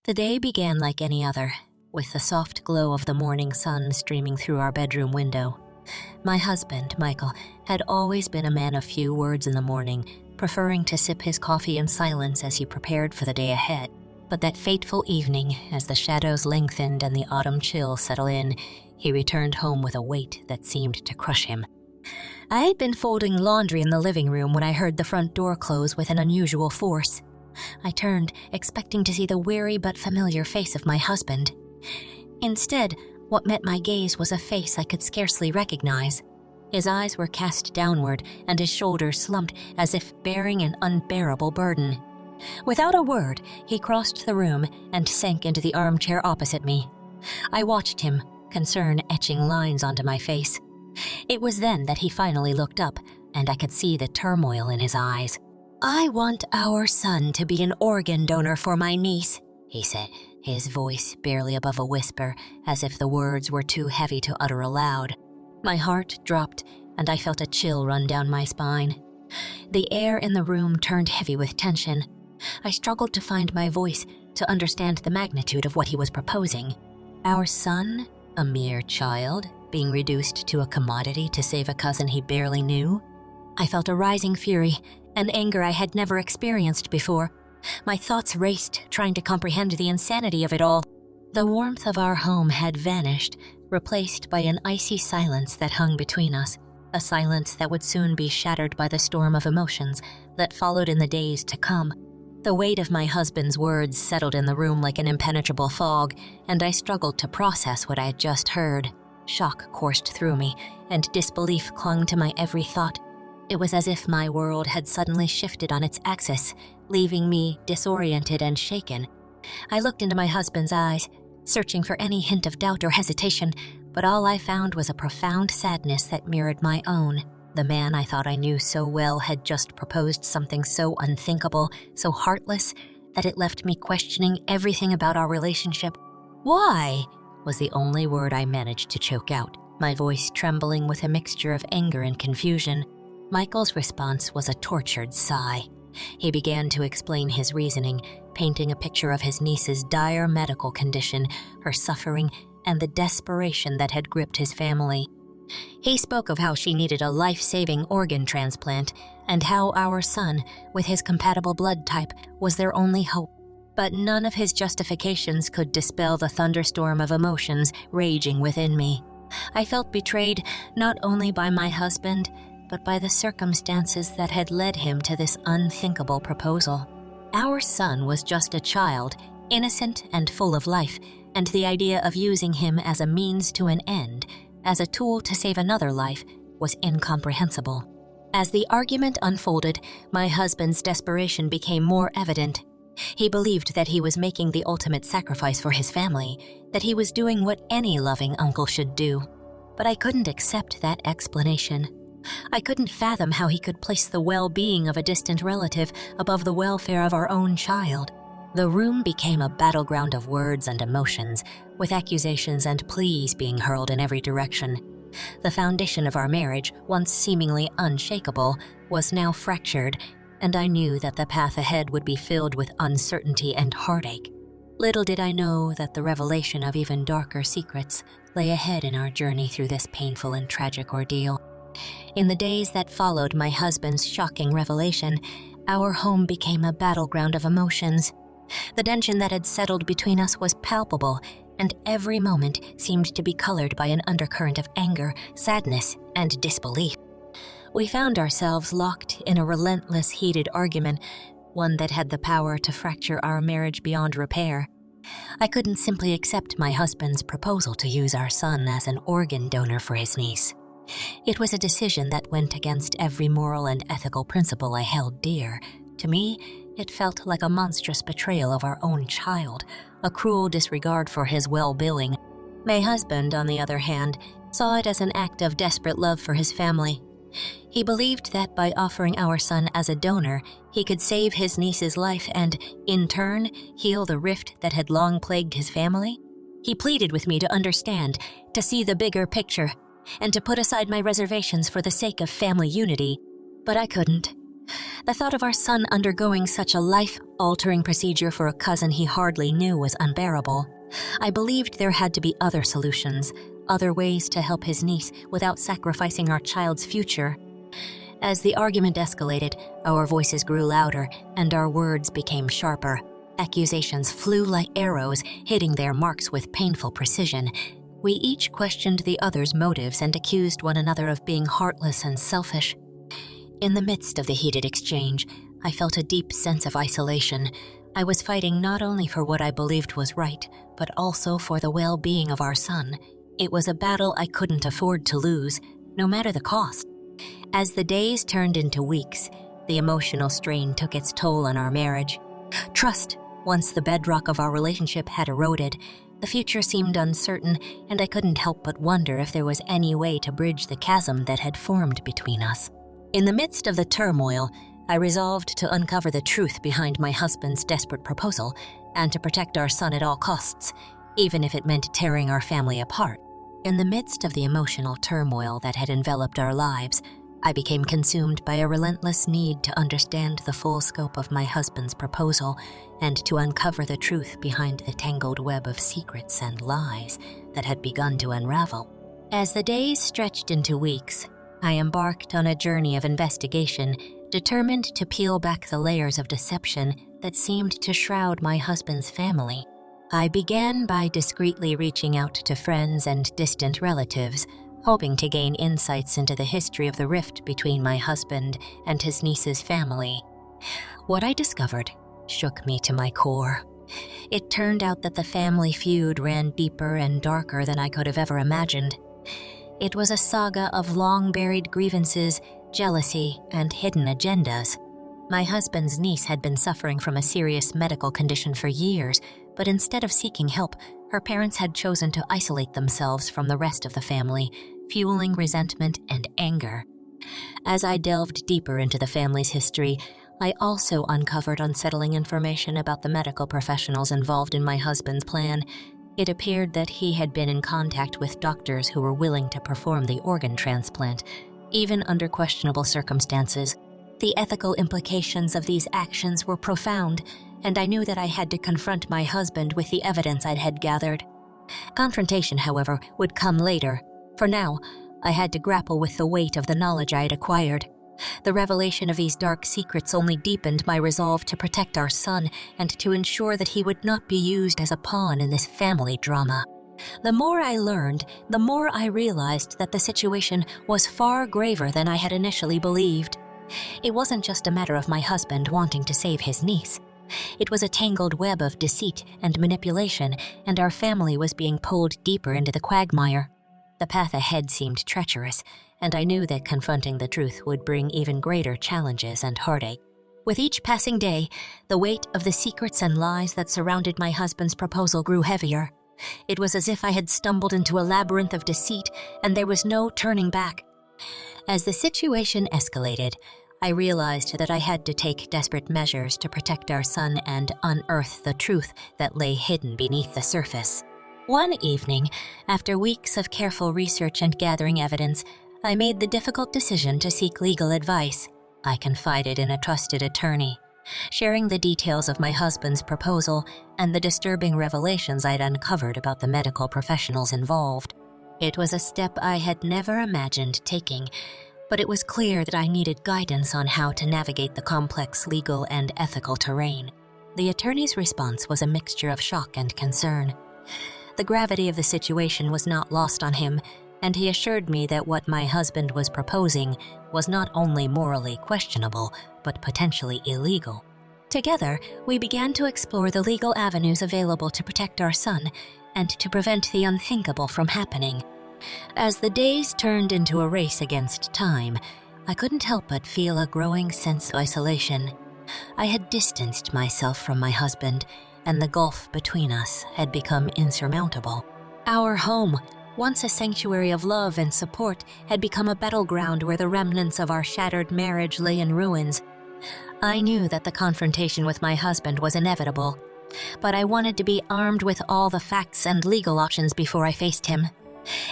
The day began like any other, with the soft glow of the morning sun streaming through our bedroom window. My husband, Michael, had always been a man of few words in the morning, preferring to sip his coffee in silence as he prepared for the day ahead. But that fateful evening, as the shadows lengthened and the autumn chill settled in, he returned home with a weight that seemed to crush him. I had been folding laundry in the living room when I heard the front door close with an unusual force. I turned, expecting to see the weary but familiar face of my husband. Instead, what met my gaze was a face I could scarcely recognize. His eyes were cast downward, and his shoulders slumped as if bearing an unbearable burden. Without a word, he crossed the room and sank into the armchair opposite me. I watched him, concern etching lines onto my face. It was then that he finally looked up, and I could see the turmoil in his eyes. "I want our son to be an organ donor for my niece," he said, his voice barely above a whisper, as if the words were too heavy to utter aloud. My heart dropped, and I felt a chill run down my spine. The air in the room turned heavy with tension. I struggled to find my voice, to understand the magnitude of what he was proposing. Our son, a mere child, being reduced to a commodity to save a cousin he barely knew? I felt a rising fury, an anger I had never experienced before. My thoughts raced, trying to comprehend the insanity of it all. The warmth of our home had vanished, replaced by an icy silence that hung between us, a silence that would soon be shattered by the storm of emotions that followed in the days to come. The weight of my husband's words settled in the room like an impenetrable fog, and I struggled to process what I had just heard. Shock coursed through me, and disbelief clung to my every thought. It was as if my world had suddenly shifted on its axis, leaving me disoriented and shaken. I looked into my husband's eyes, searching for any hint of doubt or hesitation, but all I found was a profound sadness that mirrored my own. The man I thought I knew so well had just proposed something so unthinkable, so heartless, that it left me questioning everything about our relationship. "Why?" was the only word I managed to choke out, my voice trembling with a mixture of anger and confusion. Michael's response was a tortured sigh. He began to explain his reasoning, painting a picture of his niece's dire medical condition, her suffering, and the desperation that had gripped his family. He spoke of how she needed a life-saving organ transplant, and how our son, with his compatible blood type, was their only hope. But none of his justifications could dispel the thunderstorm of emotions raging within me. I felt betrayed not only by my husband, but by the circumstances that had led him to this unthinkable proposal. Our son was just a child, innocent and full of life, and the idea of using him as a means to an end, as a tool to save another life, was incomprehensible. As the argument unfolded, my husband's desperation became more evident. He believed that he was making the ultimate sacrifice for his family, that he was doing what any loving uncle should do. But I couldn't accept that explanation. I couldn't fathom how he could place the well-being of a distant relative above the welfare of our own child. The room became a battleground of words and emotions, with accusations and pleas being hurled in every direction. The foundation of our marriage, once seemingly unshakable, was now fractured, and I knew that the path ahead would be filled with uncertainty and heartache. Little did I know that the revelation of even darker secrets lay ahead in our journey through this painful and tragic ordeal. In the days that followed my husband's shocking revelation, our home became a battleground of emotions. The tension that had settled between us was palpable, and every moment seemed to be colored by an undercurrent of anger, sadness, and disbelief. We found ourselves locked in a relentless, heated argument, one that had the power to fracture our marriage beyond repair. I couldn't simply accept my husband's proposal to use our son as an organ donor for his niece. It was a decision that went against every moral and ethical principle I held dear. To me, it felt like a monstrous betrayal of our own child, a cruel disregard for his well-being. My husband, on the other hand, saw it as an act of desperate love for his family. He believed that by offering our son as a donor, he could save his niece's life and, in turn, heal the rift that had long plagued his family. He pleaded with me to understand, to see the bigger picture, and to put aside my reservations for the sake of family unity. But I couldn't. The thought of our son undergoing such a life-altering procedure for a cousin he hardly knew was unbearable. I believed there had to be other solutions, other ways to help his niece without sacrificing our child's future. As the argument escalated, our voices grew louder and our words became sharper. Accusations flew like arrows, hitting their marks with painful precision. We each questioned the other's motives and accused one another of being heartless and selfish. In the midst of the heated exchange, I felt a deep sense of isolation. I was fighting not only for what I believed was right, but also for the well-being of our son. It was a battle I couldn't afford to lose, no matter the cost. As the days turned into weeks, the emotional strain took its toll on our marriage. Trust, once the bedrock of our relationship, had eroded. The future seemed uncertain, and I couldn't help but wonder if there was any way to bridge the chasm that had formed between us. In the midst of the turmoil, I resolved to uncover the truth behind my husband's desperate proposal and to protect our son at all costs, even if it meant tearing our family apart. In the midst of the emotional turmoil that had enveloped our lives, I became consumed by a relentless need to understand the full scope of my husband's proposal and to uncover the truth behind the tangled web of secrets and lies that had begun to unravel. As the days stretched into weeks, I embarked on a journey of investigation, determined to peel back the layers of deception that seemed to shroud my husband's family. I began by discreetly reaching out to friends and distant relatives, hoping to gain insights into the history of the rift between my husband and his niece's family. What I discovered shook me to my core. It turned out that the family feud ran deeper and darker than I could have ever imagined. It was a saga of long-buried grievances, jealousy, and hidden agendas. My husband's niece had been suffering from a serious medical condition for years, but instead of seeking help, her parents had chosen to isolate themselves from the rest of the family, fueling resentment and anger. As I delved deeper into the family's history, I also uncovered unsettling information about the medical professionals involved in my husband's plan. It appeared that he had been in contact with doctors who were willing to perform the organ transplant, even under questionable circumstances. The ethical implications of these actions were profound, and I knew that I had to confront my husband with the evidence I had gathered. Confrontation, however, would come later. For now, I had to grapple with the weight of the knowledge I had acquired. The revelation of these dark secrets only deepened my resolve to protect our son and to ensure that he would not be used as a pawn in this family drama. The more I learned, the more I realized that the situation was far graver than I had initially believed. It wasn't just a matter of my husband wanting to save his niece. It was a tangled web of deceit and manipulation, and our family was being pulled deeper into the quagmire. The path ahead seemed treacherous, and I knew that confronting the truth would bring even greater challenges and heartache. With each passing day, the weight of the secrets and lies that surrounded my husband's proposal grew heavier. It was as if I had stumbled into a labyrinth of deceit, and there was no turning back. As the situation escalated, I realized that I had to take desperate measures to protect our son and unearth the truth that lay hidden beneath the surface. One evening, after weeks of careful research and gathering evidence, I made the difficult decision to seek legal advice. I confided in a trusted attorney, sharing the details of my husband's proposal and the disturbing revelations I'd uncovered about the medical professionals involved. It was a step I had never imagined taking, but it was clear that I needed guidance on how to navigate the complex legal and ethical terrain. The attorney's response was a mixture of shock and concern. The gravity of the situation was not lost on him, and he assured me that what my husband was proposing was not only morally questionable, but potentially illegal. Together, we began to explore the legal avenues available to protect our son and to prevent the unthinkable from happening. As the days turned into a race against time, I couldn't help but feel a growing sense of isolation. I had distanced myself from my husband, and the gulf between us had become insurmountable. Our home, once a sanctuary of love and support, had become a battleground where the remnants of our shattered marriage lay in ruins. I knew that the confrontation with my husband was inevitable, but I wanted to be armed with all the facts and legal options before I faced him.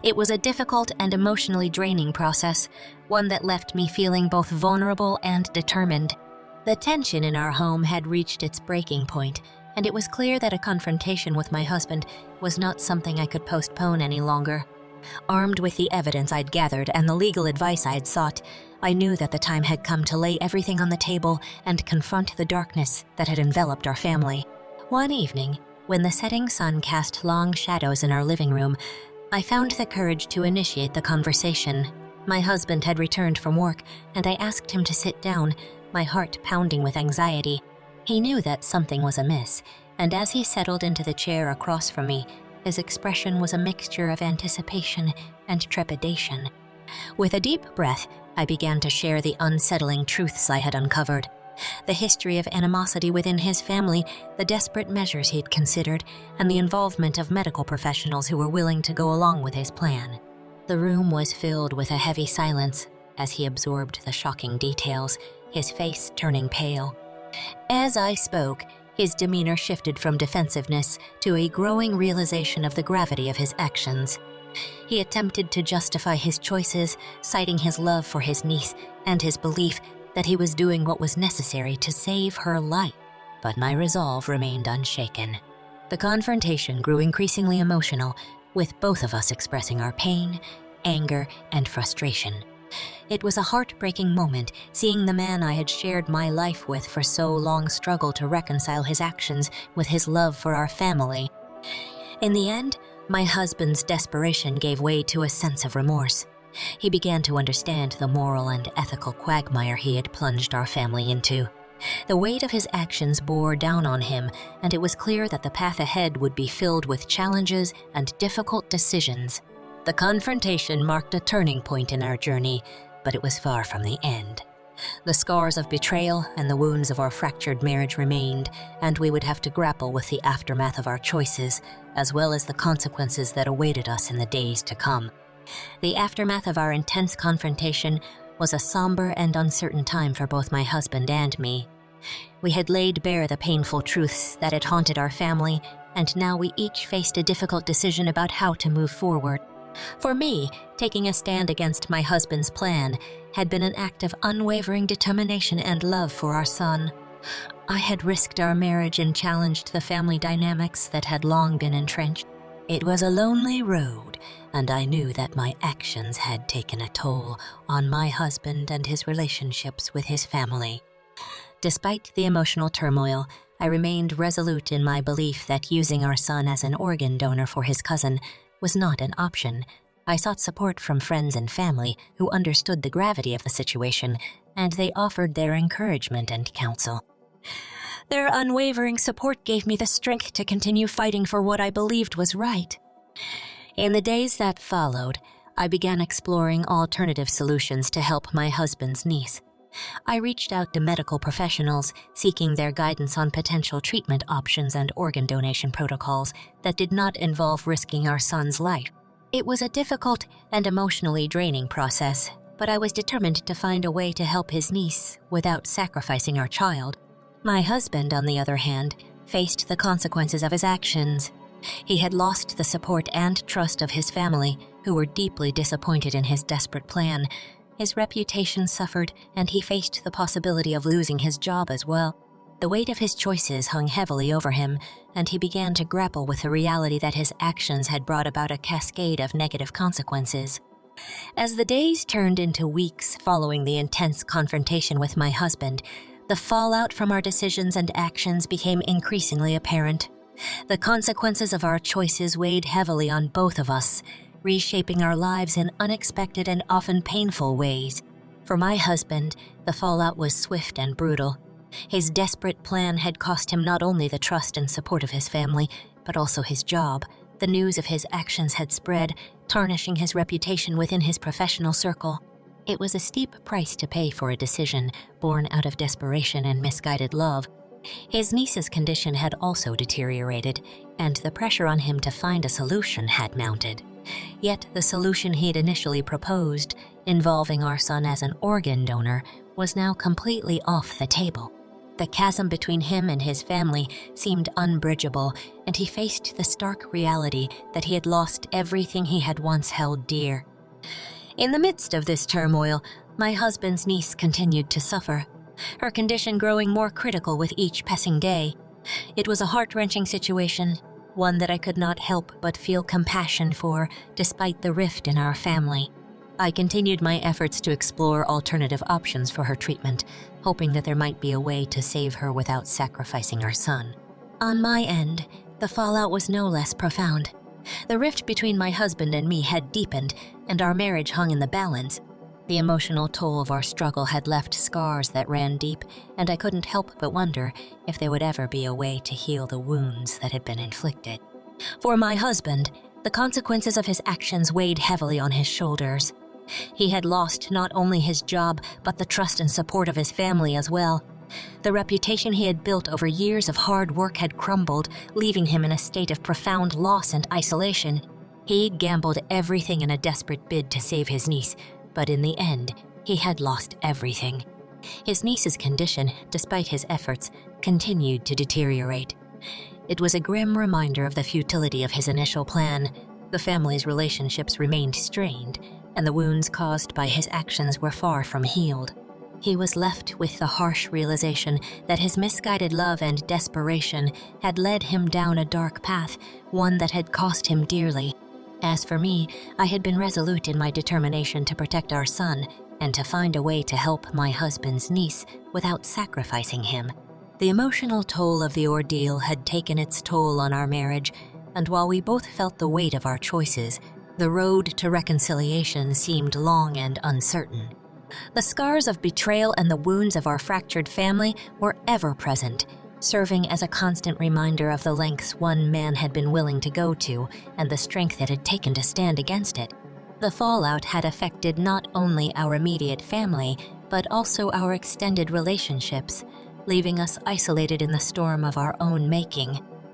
It was a difficult and emotionally draining process, one that left me feeling both vulnerable and determined. The tension in our home had reached its breaking point, and it was clear that a confrontation with my husband was not something I could postpone any longer. Armed with the evidence I'd gathered and the legal advice I'd sought, I knew that the time had come to lay everything on the table and confront the darkness that had enveloped our family. One evening, when the setting sun cast long shadows in our living room, I found the courage to initiate the conversation. My husband had returned from work, and I asked him to sit down, my heart pounding with anxiety. He knew that something was amiss, and as he settled into the chair across from me, his expression was a mixture of anticipation and trepidation. With a deep breath, I began to share the unsettling truths I had uncovered. The history of animosity within his family, the desperate measures he'd considered, and the involvement of medical professionals who were willing to go along with his plan. The room was filled with a heavy silence as he absorbed the shocking details, his face turning pale. As I spoke, his demeanor shifted from defensiveness to a growing realization of the gravity of his actions. He attempted to justify his choices, citing his love for his niece and his belief that he was doing what was necessary to save her life. But my resolve remained unshaken. The confrontation grew increasingly emotional, with both of us expressing our pain, anger, and frustration. It was a heartbreaking moment seeing the man I had shared my life with for so long struggle to reconcile his actions with his love for our family. In the end, my husband's desperation gave way to a sense of remorse. He began to understand the moral and ethical quagmire he had plunged our family into. The weight of his actions bore down on him, and it was clear that the path ahead would be filled with challenges and difficult decisions. The confrontation marked a turning point in our journey, but it was far from the end. The scars of betrayal and the wounds of our fractured marriage remained, and we would have to grapple with the aftermath of our choices, as well as the consequences that awaited us in the days to come. The aftermath of our intense confrontation was a somber and uncertain time for both my husband and me. We had laid bare the painful truths that had haunted our family, and now we each faced a difficult decision about how to move forward. For me, taking a stand against my husband's plan had been an act of unwavering determination and love for our son. I had risked our marriage and challenged the family dynamics that had long been entrenched. It was a lonely road, and I knew that my actions had taken a toll on my husband and his relationships with his family. Despite the emotional turmoil, I remained resolute in my belief that using our son as an organ donor for his cousin was not an option. I sought support from friends and family who understood the gravity of the situation, and they offered their encouragement and counsel. Their unwavering support gave me the strength to continue fighting for what I believed was right. In the days that followed, I began exploring alternative solutions to help my husband's niece. I reached out to medical professionals, seeking their guidance on potential treatment options and organ donation protocols that did not involve risking our son's life. It was a difficult and emotionally draining process, but I was determined to find a way to help his niece without sacrificing our child. My husband, on the other hand, faced the consequences of his actions. He had lost the support and trust of his family, who were deeply disappointed in his desperate plan. His reputation suffered, and he faced the possibility of losing his job as well. The weight of his choices hung heavily over him, and he began to grapple with the reality that his actions had brought about a cascade of negative consequences. As the days turned into weeks following the intense confrontation with my husband, the fallout from our decisions and actions became increasingly apparent. The consequences of our choices weighed heavily on both of us, reshaping our lives in unexpected and often painful ways. For my husband, the fallout was swift and brutal. His desperate plan had cost him not only the trust and support of his family, but also his job. The news of his actions had spread, tarnishing his reputation within his professional circle. It was a steep price to pay for a decision born out of desperation and misguided love. His niece's condition had also deteriorated, and the pressure on him to find a solution had mounted. Yet the solution he'd initially proposed, involving our son as an organ donor, was now completely off the table. The chasm between him and his family seemed unbridgeable, and he faced the stark reality that he had lost everything he had once held dear. In the midst of this turmoil, my husband's niece continued to suffer, her condition growing more critical with each passing day. It was a heart-wrenching situation, one that I could not help but feel compassion for, despite the rift in our family. I continued my efforts to explore alternative options for her treatment, hoping that there might be a way to save her without sacrificing our son. On my end, the fallout was no less profound. The rift between my husband and me had deepened, and our marriage hung in the balance. The emotional toll of our struggle had left scars that ran deep, and I couldn't help but wonder if there would ever be a way to heal the wounds that had been inflicted. For my husband, the consequences of his actions weighed heavily on his shoulders. He had lost not only his job, but the trust and support of his family as well. The reputation he had built over years of hard work had crumbled, leaving him in a state of profound loss and isolation. He gambled everything in a desperate bid to save his niece, but in the end, he had lost everything. His niece's condition, despite his efforts, continued to deteriorate. It was a grim reminder of the futility of his initial plan. The family's relationships remained strained, and the wounds caused by his actions were far from healed. He was left with the harsh realization that his misguided love and desperation had led him down a dark path, one that had cost him dearly. As for me, I had been resolute in my determination to protect our son and to find a way to help my husband's niece without sacrificing him. The emotional toll of the ordeal had taken its toll on our marriage, and while we both felt the weight of our choices, the road to reconciliation seemed long and uncertain. The scars of betrayal and the wounds of our fractured family were ever present, serving as a constant reminder of the lengths one man had been willing to go to and the strength it had taken to stand against it. The fallout had affected not only our immediate family, but also our extended relationships, leaving us isolated in the storm of our own making.